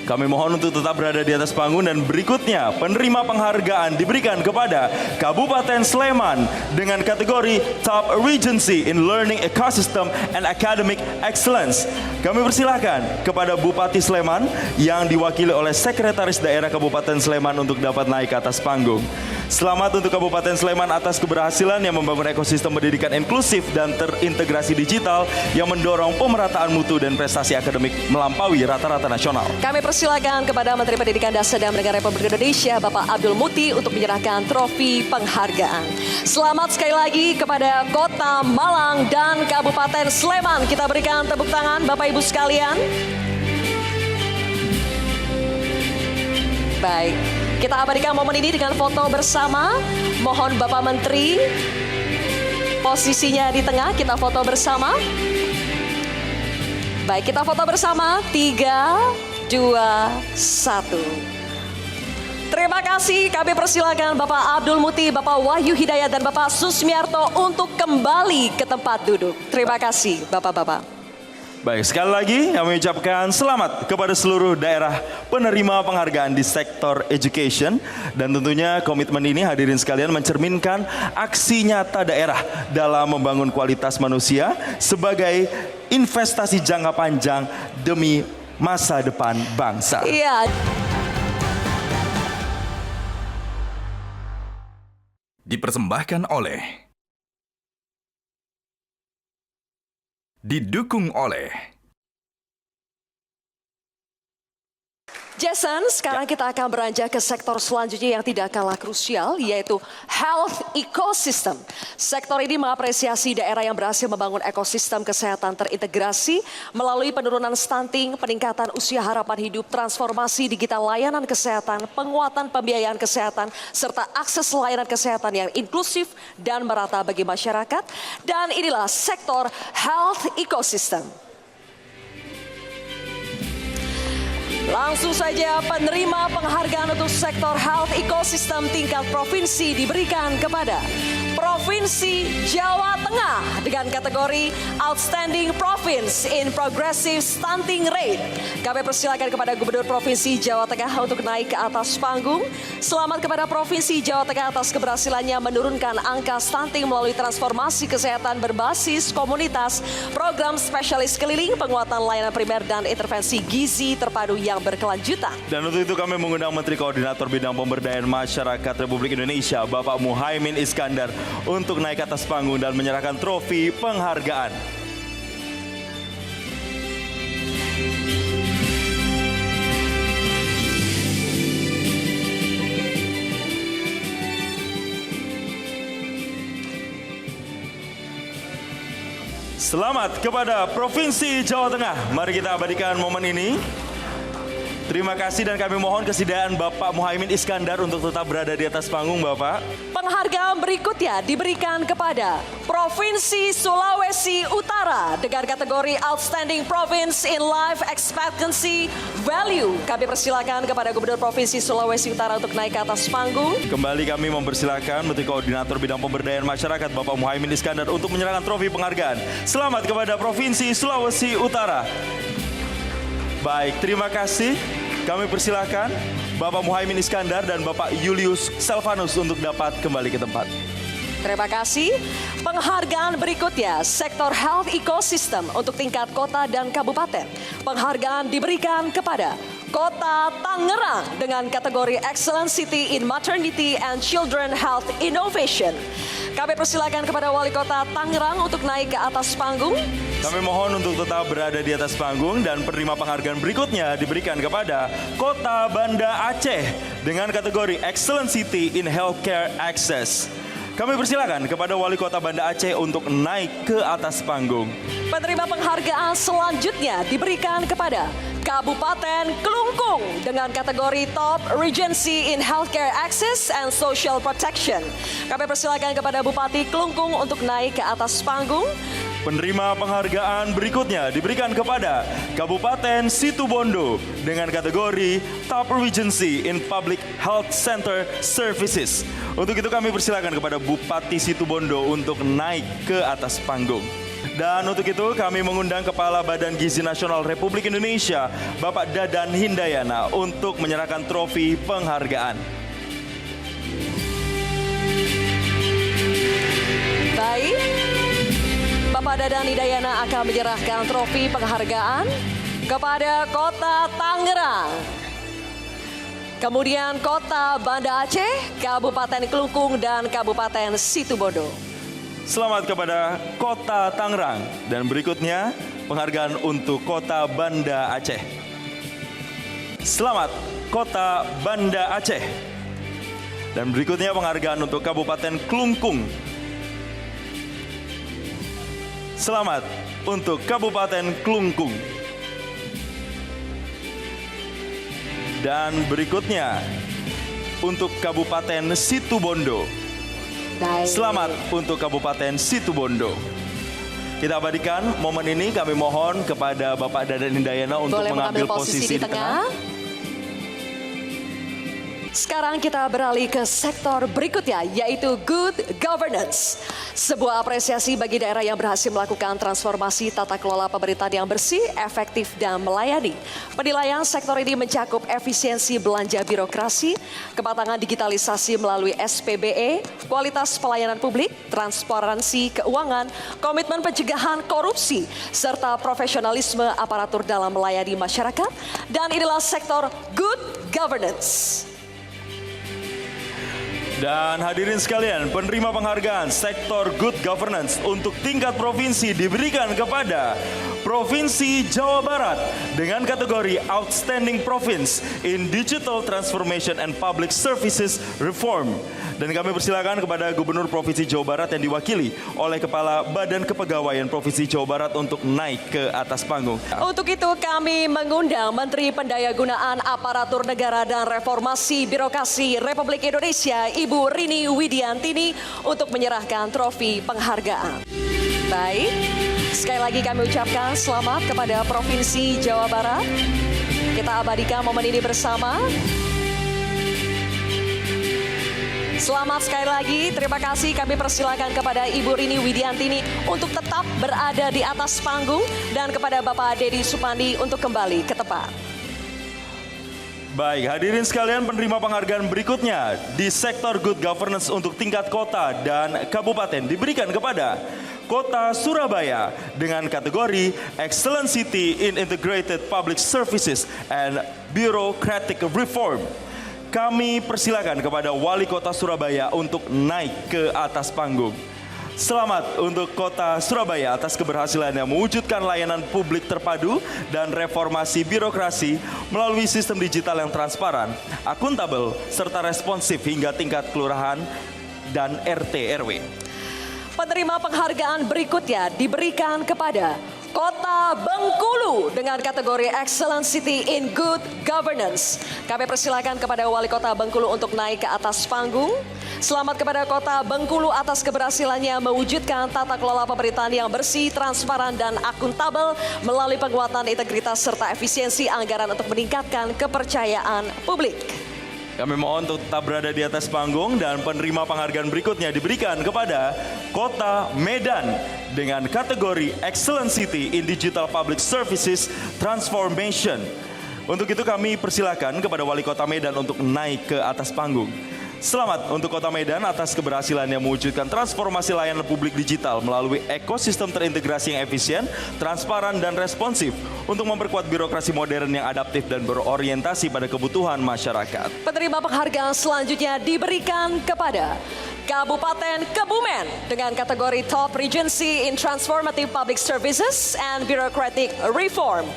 Kami mohon untuk tetap berada di atas panggung, dan berikutnya penerima penghargaan diberikan kepada Kabupaten Sleman dengan kategori Top Regency in Learning Ecosystem and Academic Excellence. Kami persilakan kepada Bupati Sleman yang diwakili oleh Sekretaris Daerah Kabupaten Sleman untuk dapat naik ke atas panggung. Selamat untuk Kabupaten Sleman atas keberhasilan yang membangun ekosistem pendidikan inklusif dan terintegrasi digital yang mendorong pemerataan mutu dan prestasi akademik melampaui rata-rata nasional. Kami persilakan kepada Menteri Pendidikan Dasar dan Menengah Republik Indonesia, Bapak Abdul Mukti, untuk menyerahkan trofi penghargaan. Selamat sekali lagi kepada Kota Malang dan Kabupaten Sleman. Kita berikan tepuk tangan Bapak Ibu sekalian. Baik. Kita abadikan momen ini dengan foto bersama. Mohon Bapak Menteri posisinya di tengah, kita foto bersama. Baik, kita foto bersama. 3, 2, 1. Terima kasih, kami persilakan Bapak Abdul Mukti, Bapak Wahyu Hidayat, dan Bapak Susmiarto untuk kembali ke tempat duduk. Terima kasih Bapak-Bapak. Baik, sekali lagi kami ucapkan selamat kepada seluruh daerah penerima penghargaan di sektor education. Dan tentunya komitmen ini hadirin sekalian mencerminkan aksi nyata daerah dalam membangun kualitas manusia sebagai investasi jangka panjang demi masa depan bangsa. Iya. Dipersembahkan oleh, didukung oleh Jason, sekarang kita akan beranjak ke sektor selanjutnya yang tidak kalah krusial, yaitu health ecosystem. Sektor ini mengapresiasi daerah yang berhasil membangun ekosistem kesehatan terintegrasi melalui penurunan stunting, peningkatan usia harapan hidup, transformasi digital layanan kesehatan, penguatan pembiayaan kesehatan, serta akses layanan kesehatan yang inklusif dan merata bagi masyarakat. Dan inilah sektor health ecosystem. Langsung saja penerima penghargaan untuk sektor health ecosystem tingkat provinsi diberikan kepada Provinsi Jawa Tengah dengan kategori Outstanding Province in Progressive Stunting Rate. Kami persilakan kepada Gubernur Provinsi Jawa Tengah untuk naik ke atas panggung. Selamat kepada Provinsi Jawa Tengah atas keberhasilannya menurunkan angka stunting melalui transformasi kesehatan berbasis komunitas, program spesialis keliling, penguatan layanan primer dan intervensi gizi terpadu yang berkelanjutan. Dan untuk itu kami mengundang Menteri Koordinator Bidang Pemberdayaan Masyarakat Republik Indonesia, Bapak Muhaimin Iskandar, untuk naik ke atas panggung dan menyerahkan trofi penghargaan. Selamat kepada Provinsi Jawa Tengah. Mari kita abadikan momen ini. Terima kasih dan kami mohon kesediaan Bapak Muhaimin Iskandar untuk tetap berada di atas panggung, Bapak. Penghargaan berikutnya diberikan kepada Provinsi Sulawesi Utara dengan kategori Outstanding Province in Life Expectancy Value. Kami persilakan kepada Gubernur Provinsi Sulawesi Utara untuk naik ke atas panggung. Kembali kami mempersilakan Menteri Koordinator Bidang Pemberdayaan Masyarakat Bapak Muhaimin Iskandar untuk menyerahkan trofi penghargaan. Selamat kepada Provinsi Sulawesi Utara. Baik, terima kasih. Kami persilakan Bapak Muhaimin Iskandar dan Bapak Julius Selvanus untuk dapat kembali ke tempat. Terima kasih. Penghargaan berikutnya, sektor health ecosystem untuk tingkat kota dan kabupaten. Penghargaan diberikan kepada Kota Tangerang dengan kategori Excellent City in Maternity and Children Health Innovation. Kami persilakan kepada Wali Kota Tangerang untuk naik ke atas panggung. Kami mohon untuk tetap berada di atas panggung dan penerima penghargaan berikutnya diberikan kepada Kota Banda Aceh dengan kategori Excellent City in Healthcare Access. Kami persilakan kepada Wali Kota Banda Aceh untuk naik ke atas panggung. Penerima penghargaan selanjutnya diberikan kepada Kabupaten Kelungkung dengan kategori Top Regency in Healthcare Access and Social Protection. Kami persilakan kepada Bupati Kelungkung untuk naik ke atas panggung. Penerima penghargaan berikutnya diberikan kepada Kabupaten Situbondo dengan kategori Top Regency in Public Health Center Services. Untuk itu kami persilakan kepada Bupati Situbondo untuk naik ke atas panggung. Dan untuk itu kami mengundang Kepala Badan Gizi Nasional Republik Indonesia, Bapak Dadan Hindayana untuk menyerahkan trofi penghargaan. Baik. Bapak Dadan Hindayana akan menyerahkan trofi penghargaan kepada Kota Tangerang, kemudian Kota Banda Aceh, Kabupaten Kelungkung, dan Kabupaten Situbondo. Selamat kepada Kota Tangerang dan berikutnya penghargaan untuk Kota Banda Aceh. Selamat Kota Banda Aceh. Dan berikutnya penghargaan untuk Kabupaten Kelungkung. Selamat untuk Kabupaten Kelungkung. Dan berikutnya untuk Kabupaten Situbondo. Selamat untuk Kabupaten Situbondo. Kita abadikan momen ini, kami mohon kepada Bapak Dadan Hindayana untuk mengambil posisi di tengah. Sekarang kita beralih ke sektor berikutnya, yaitu good governance. Sebuah apresiasi bagi daerah yang berhasil melakukan transformasi tata kelola pemerintahan yang bersih, efektif, dan melayani. Penilaian sektor ini mencakup efisiensi belanja birokrasi, kematangan digitalisasi melalui SPBE, kualitas pelayanan publik, transparansi keuangan, komitmen pencegahan korupsi, serta profesionalisme aparatur dalam melayani masyarakat. Dan inilah sektor good governance. Dan hadirin sekalian, penerima penghargaan sektor good governance untuk tingkat provinsi diberikan kepada Provinsi Jawa Barat dengan kategori Outstanding Province in Digital Transformation and Public Services Reform. Dan kami persilakan kepada Gubernur Provinsi Jawa Barat yang diwakili oleh Kepala Badan Kepegawaian Provinsi Jawa Barat untuk naik ke atas panggung. Untuk itu kami mengundang Menteri Pendayagunaan Aparatur Negara dan Reformasi Birokrasi Republik Indonesia, Ibu Rini Widiantini, untuk menyerahkan trofi penghargaan. Baik, sekali lagi kami ucapkan selamat kepada Provinsi Jawa Barat. Kita abadikan momen ini bersama. Selamat sekali lagi, terima kasih. Kami persilakan kepada Ibu Rini Widiantini untuk tetap berada di atas panggung dan kepada Bapak Dedi Supandi untuk kembali ke tempat. Baik, hadirin sekalian, penerima penghargaan berikutnya di sektor good governance untuk tingkat kota dan kabupaten diberikan kepada Kota Surabaya dengan kategori Excellent City in Integrated Public Services and Bureaucratic Reform. Kami persilakan kepada Wali Kota Surabaya untuk naik ke atas panggung. Selamat untuk Kota Surabaya atas keberhasilannya mewujudkan layanan publik terpadu dan reformasi birokrasi melalui sistem digital yang transparan, akuntabel, serta responsif hingga tingkat kelurahan dan RT RW. Penerima penghargaan berikutnya diberikan kepada Kota Bengkulu dengan kategori Excellent City in Good Governance. Kami persilakan kepada Wali Kota Bengkulu untuk naik ke atas panggung. Selamat kepada Kota Bengkulu atas keberhasilannya mewujudkan tata kelola pemerintahan yang bersih, transparan, dan akuntabel melalui penguatan integritas serta efisiensi anggaran untuk meningkatkan kepercayaan publik. Kami mohon untuk tetap berada di atas panggung dan penerima penghargaan berikutnya diberikan kepada Kota Medan dengan kategori Excellent City in Digital Public Services Transformation. Untuk itu kami persilakan kepada Wali Kota Medan untuk naik ke atas panggung. Selamat untuk Kota Medan atas keberhasilannya mewujudkan transformasi layanan publik digital melalui ekosistem terintegrasi yang efisien, transparan, dan responsif untuk memperkuat birokrasi modern yang adaptif dan berorientasi pada kebutuhan masyarakat. Penerima penghargaan selanjutnya diberikan kepada Kabupaten Kebumen dengan kategori Top Regency in Transformative Public Services and Bureaucratic Reform.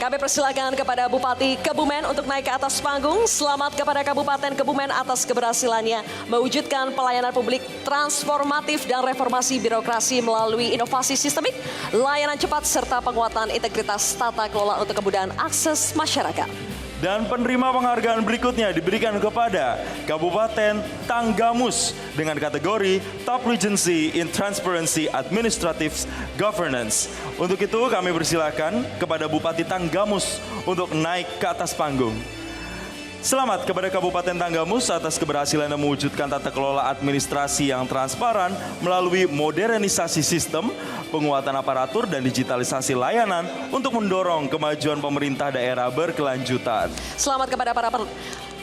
Kami persilakan kepada Bupati Kebumen untuk naik ke atas panggung. Selamat kepada Kabupaten Kebumen atas keberhasilannya mewujudkan pelayanan publik transformatif dan reformasi birokrasi melalui inovasi sistemik, layanan cepat, serta penguatan integritas tata kelola untuk kemudahan akses masyarakat. Dan penerima penghargaan berikutnya diberikan kepada Kabupaten Tanggamus dengan kategori Top Regency in Transparency Administrative Governance. Untuk itu kami persilakan kepada Bupati Tanggamus untuk naik ke atas panggung. Selamat kepada Kabupaten Tanggamus atas keberhasilan mewujudkan tata kelola administrasi yang transparan melalui modernisasi sistem, penguatan aparatur, dan digitalisasi layanan untuk mendorong kemajuan pemerintah daerah berkelanjutan. Selamat kepada para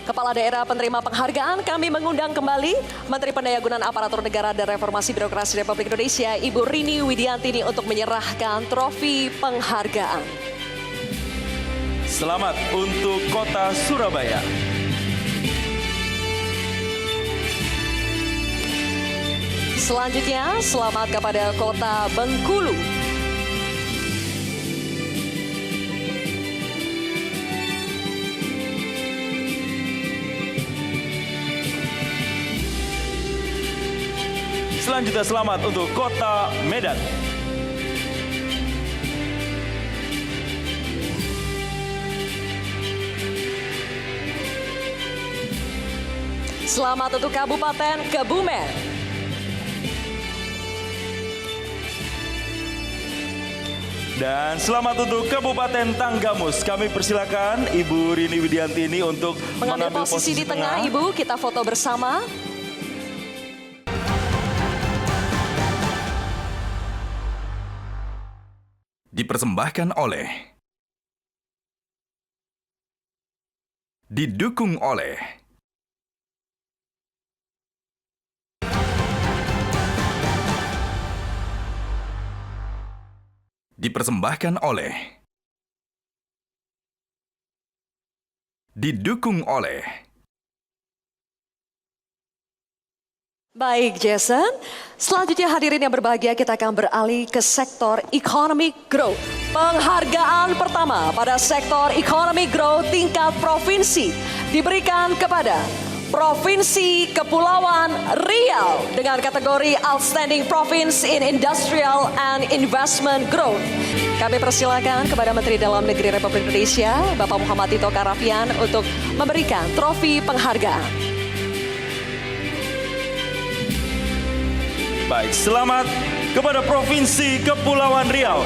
Kepala Daerah penerima penghargaan. Kami mengundang kembali Menteri Pendayagunaan Aparatur Negara dan Reformasi Birokrasi Republik Indonesia, Ibu Rini Widiantini, untuk menyerahkan trofi penghargaan. Selamat untuk Kota Surabaya. Selanjutnya, selamat kepada Kota Bengkulu. Selanjutnya selamat untuk Kota Medan. Selamat untuk Kabupaten Kebumen. Dan selamat untuk Kabupaten Tanggamus. Kami persilakan Ibu Rini Widianti ini untuk Mengambil posisi di tengah, Ibu. Kita foto bersama. Dipersembahkan oleh, didukung oleh, dipersembahkan oleh, didukung oleh. Baik, Jason. Selanjutnya hadirin yang berbahagia, kita akan beralih ke sektor economic growth. Penghargaan pertama pada sektor economic growth tingkat provinsi diberikan kepada Provinsi Kepulauan Riau dengan kategori Outstanding Province in Industrial and Investment Growth. Kami persilakan kepada Menteri Dalam Negeri Republik Indonesia, Bapak Muhammad Tito Karnavian, untuk memberikan trofi penghargaan. Baik, selamat kepada Provinsi Kepulauan Riau.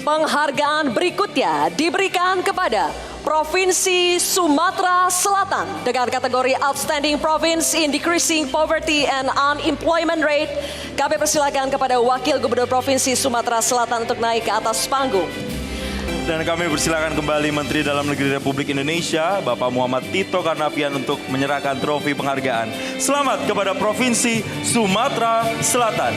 Penghargaan berikutnya diberikan kepada Provinsi Sumatera Selatan dengan kategori Outstanding Province in Decreasing Poverty and Unemployment Rate. Kami persilakan kepada Wakil Gubernur Provinsi Sumatera Selatan untuk naik ke atas panggung. Dan kami persilakan kembali Menteri Dalam Negeri Republik Indonesia, Bapak Muhammad Tito Karnavian untuk menyerahkan trofi penghargaan. Selamat kepada Provinsi Sumatera Selatan.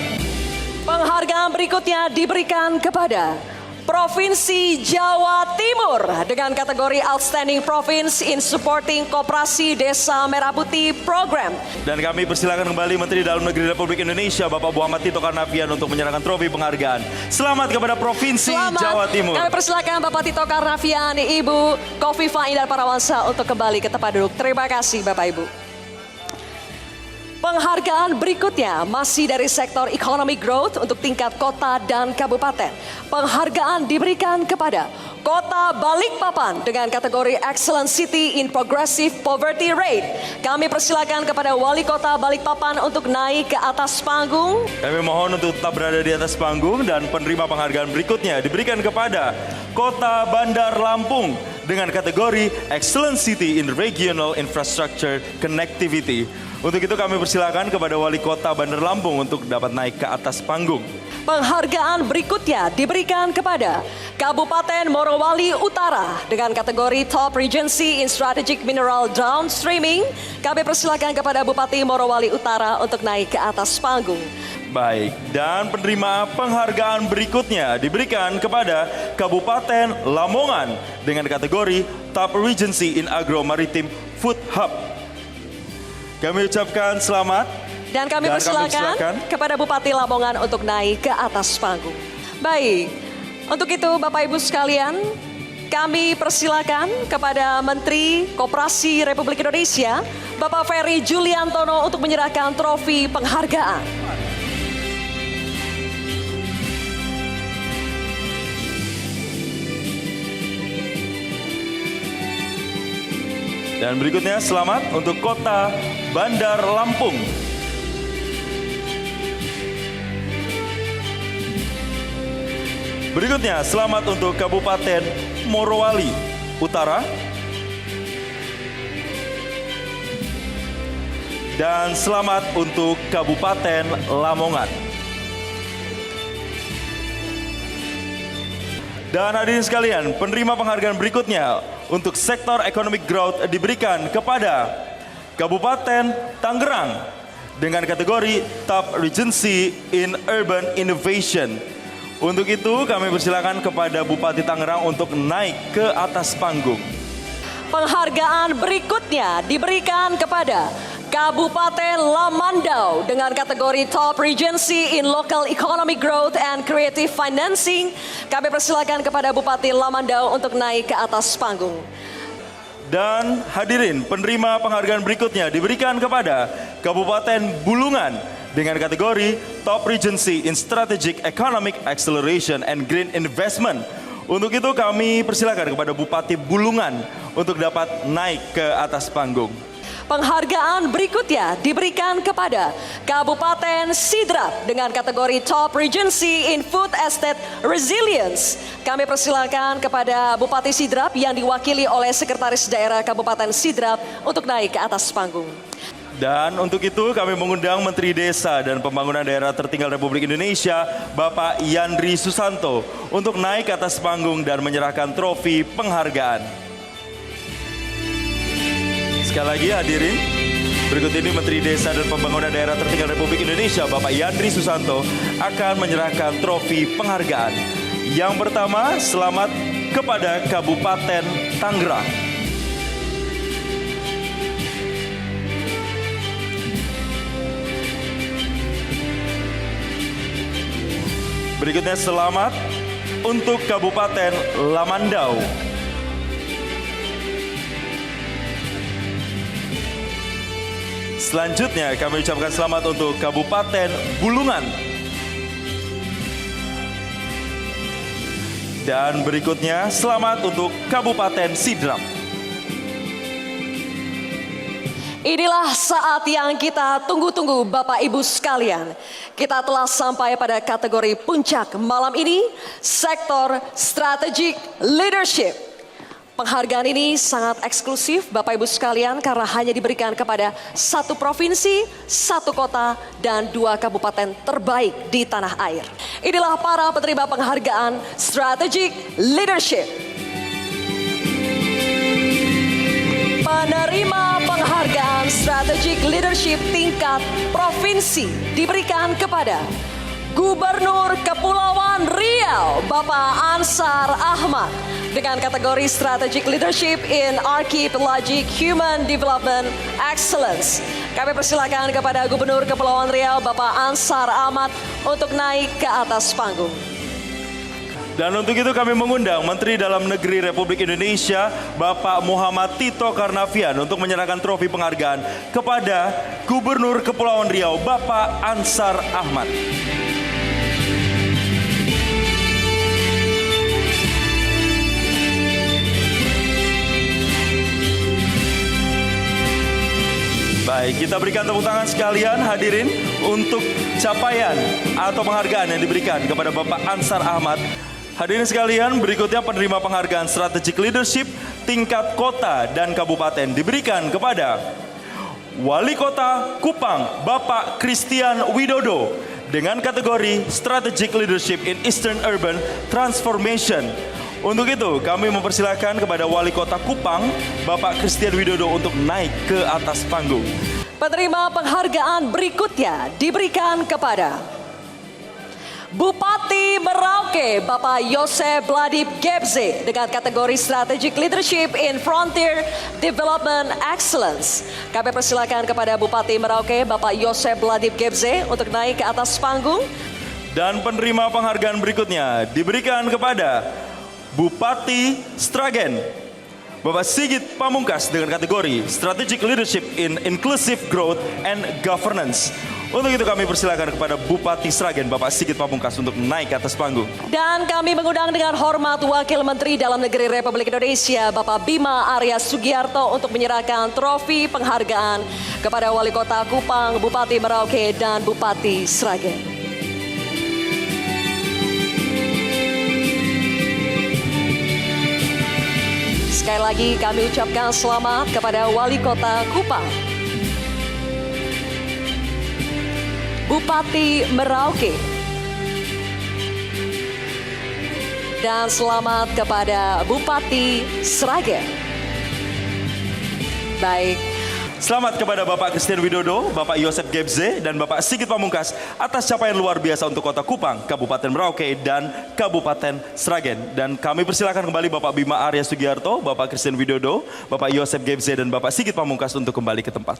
Penghargaan berikutnya diberikan kepada Provinsi Jawa Timur dengan kategori Outstanding Province in Supporting Koperasi Desa Merah Putih Program. Dan kami persilakan kembali Menteri Dalam Negeri Republik Indonesia, Bapak Muhammad Tito Karnavian untuk menyerahkan trofi penghargaan. Selamat kepada Provinsi Jawa Timur. Kami persilakan Bapak Tito Karnavian, Ibu Khofifah Indar Parawansa untuk kembali ke tempat duduk. Terima kasih Bapak Ibu. Penghargaan berikutnya masih dari sektor economic growth untuk tingkat kota dan kabupaten. Penghargaan diberikan kepada Kota Balikpapan dengan kategori Excellent City in Progressive Poverty Rate. Kami persilakan kepada Wali Kota Balikpapan untuk naik ke atas panggung. Kami mohon untuk tetap berada di atas panggung dan penerima penghargaan berikutnya diberikan kepada Kota Bandar Lampung dengan kategori Excellent City in Regional Infrastructure Connectivity. Untuk itu kami persilakan kepada Wali Kota Bandar Lampung untuk dapat naik ke atas panggung. Penghargaan berikutnya diberikan kepada Kabupaten Morowali Utara dengan kategori Top Regency in Strategic Mineral Downstreaming. Kami persilakan kepada Bupati Morowali Utara untuk naik ke atas panggung. Baik, dan penerima penghargaan berikutnya diberikan kepada Kabupaten Lamongan dengan kategori Top Regency in Agro Maritim Food Hub. Kami ucapkan selamat. Dan kami persilakan kepada Bupati Lamongan untuk naik ke atas panggung. Baik, untuk itu Bapak Ibu sekalian, kami persilakan kepada Menteri Koperasi Republik Indonesia, Bapak Ferry Juliantono untuk menyerahkan trofi penghargaan. Dan berikutnya selamat untuk Kota Bandar Lampung. Berikutnya selamat untuk Kabupaten Morowali Utara. Dan selamat untuk Kabupaten Lamongan. Dan hadirin sekalian, penerima penghargaan berikutnya untuk sektor economic growth diberikan kepada Kabupaten Tangerang dengan kategori Top Regency in Urban Innovation. Untuk itu kami persilakan kepada Bupati Tangerang untuk naik ke atas panggung. Penghargaan berikutnya diberikan kepada Kabupaten Lamandau dengan kategori Top Regency in Local Economic Growth and Creative Financing. Kami persilakan kepada Bupati Lamandau untuk naik ke atas panggung. Dan hadirin, penerima penghargaan berikutnya diberikan kepada Kabupaten Bulungan dengan kategori Top Regency in Strategic Economic Acceleration and Green Investment. Untuk itu kami persilakan kepada Bupati Bulungan untuk dapat naik ke atas panggung. Penghargaan berikutnya diberikan kepada Kabupaten Sidrap dengan kategori Top Regency in Food Estate Resilience. Kami persilakan kepada Bupati Sidrap yang diwakili oleh Sekretaris Daerah Kabupaten Sidrap untuk naik ke atas panggung. Dan untuk itu kami mengundang Menteri Desa dan Pembangunan Daerah Tertinggal Republik Indonesia, Bapak Yandri Susanto, untuk naik ke atas panggung dan menyerahkan trofi penghargaan. Sekali lagi hadirin, berikut ini Menteri Desa dan Pembangunan Daerah Tertinggal Republik Indonesia, Bapak Yandri Susanto, akan menyerahkan trofi penghargaan. Yang pertama, selamat kepada Kabupaten Tangerang. Berikutnya selamat untuk Kabupaten Lamandau. Selanjutnya kami ucapkan selamat untuk Kabupaten Bulungan. Dan berikutnya selamat untuk Kabupaten Sidrap. Inilah saat yang kita tunggu-tunggu Bapak Ibu sekalian. Kita telah sampai pada kategori puncak malam ini, sektor Strategic Leadership. Penghargaan ini sangat eksklusif Bapak Ibu sekalian karena hanya diberikan kepada satu provinsi, satu kota, dan 2 kabupaten terbaik di tanah air. Inilah para penerima penghargaan Strategic Leadership. Penerima penghargaan Strategic Leadership tingkat provinsi diberikan kepada Gubernur Kepulauan Riau, Bapak Ansar Ahmad, dengan kategori Strategic Leadership in Archipelagic Human Development Excellence. Kami persilakan kepada Gubernur Kepulauan Riau, Bapak Ansar Ahmad, untuk naik ke atas panggung. Dan untuk itu kami mengundang Menteri Dalam Negeri Republik Indonesia, Bapak Muhammad Tito Karnavian, untuk menyerahkan trofi penghargaan kepada Gubernur Kepulauan Riau, Bapak Ansar Ahmad. Baik, kita berikan tepuk tangan sekalian hadirin untuk capaian atau penghargaan yang diberikan kepada Bapak Ansar Ahmad. Hadirin sekalian, berikutnya penerima penghargaan Strategic Leadership tingkat kota dan kabupaten diberikan kepada Wali Kota Kupang, Bapak Christian Widodo, dengan kategori Strategic Leadership in Eastern Urban Transformation. Untuk itu, kami mempersilahkan kepada Wali Kota Kupang, Bapak Christian Widodo, untuk naik ke atas panggung. Penerima penghargaan berikutnya diberikan kepada Bupati Merauke, Bapak Yosef Vladip Gebze, dengan kategori Strategic Leadership in Frontier Development Excellence. Kami persilakan kepada Bupati Merauke, Bapak Yosef Vladip Gebze, untuk naik ke atas panggung. Dan penerima penghargaan berikutnya diberikan kepada Bupati Sragen, Bapak Sigit Pamungkas, dengan kategori Strategic Leadership in Inclusive Growth and Governance. Untuk itu kami persilakan kepada Bupati Sragen, Bapak Sigit Pamungkas, untuk naik ke atas panggung. Dan kami mengundang dengan hormat Wakil Menteri Dalam Negeri Republik Indonesia, Bapak Bima Arya Sugiarto, untuk menyerahkan trofi penghargaan kepada Wali Kota Kupang, Bupati Merauke, dan Bupati Sragen. Sekali lagi kami ucapkan selamat kepada Wali Kota Kupang, Bupati Merauke, dan selamat kepada Bupati Sragen. Baik. Selamat kepada Bapak Christian Widodo, Bapak Yosef Gebze, dan Bapak Sigit Pamungkas atas capaian luar biasa untuk Kota Kupang, Kabupaten Merauke, dan Kabupaten Sragen. Dan kami persilakan kembali Bapak Bima Arya Sugiarto, Bapak Christian Widodo, Bapak Yosef Gebze, dan Bapak Sigit Pamungkas untuk kembali ke tempat.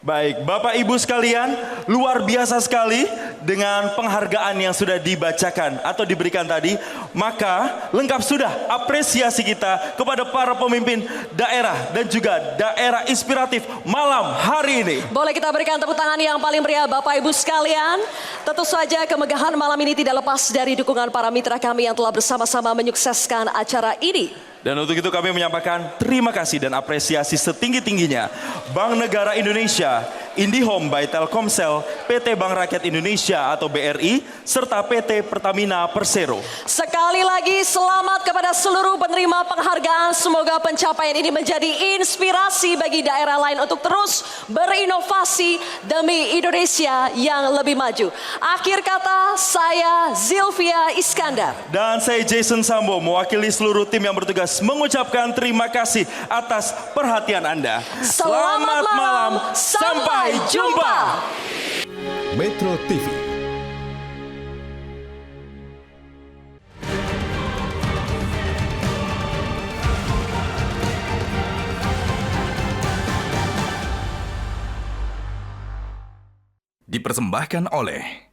Baik, Bapak Ibu sekalian, luar biasa sekali dengan penghargaan yang sudah dibacakan atau diberikan tadi. Maka lengkap sudah apresiasi kita kepada para pemimpin daerah dan juga daerah inspiratif malam hari ini. Boleh kita berikan tepuk tangan yang paling meriah Bapak Ibu sekalian. Tentu saja kemegahan malam ini tidak lepas dari dukungan para mitra kami yang telah bersama-sama menyukseskan acara ini. Dan untuk itu kami menyampaikan terima kasih dan apresiasi setinggi-tingginya Bank Negara Indonesia, IndiHome by Telkomsel, PT Bank Rakyat Indonesia atau BRI, serta PT Pertamina Persero. Sekali lagi selamat kepada seluruh penerima penghargaan. Semoga pencapaian ini menjadi inspirasi bagi daerah lain untuk terus berinovasi demi Indonesia yang lebih maju. Akhir kata, saya Zilvia Iskandar. Dan saya Jason Sambo mewakili seluruh tim yang bertugas mengucapkan terima kasih atas perhatian Anda. Selamat malam, sampai jumpa. Metro TV. Dipersembahkan oleh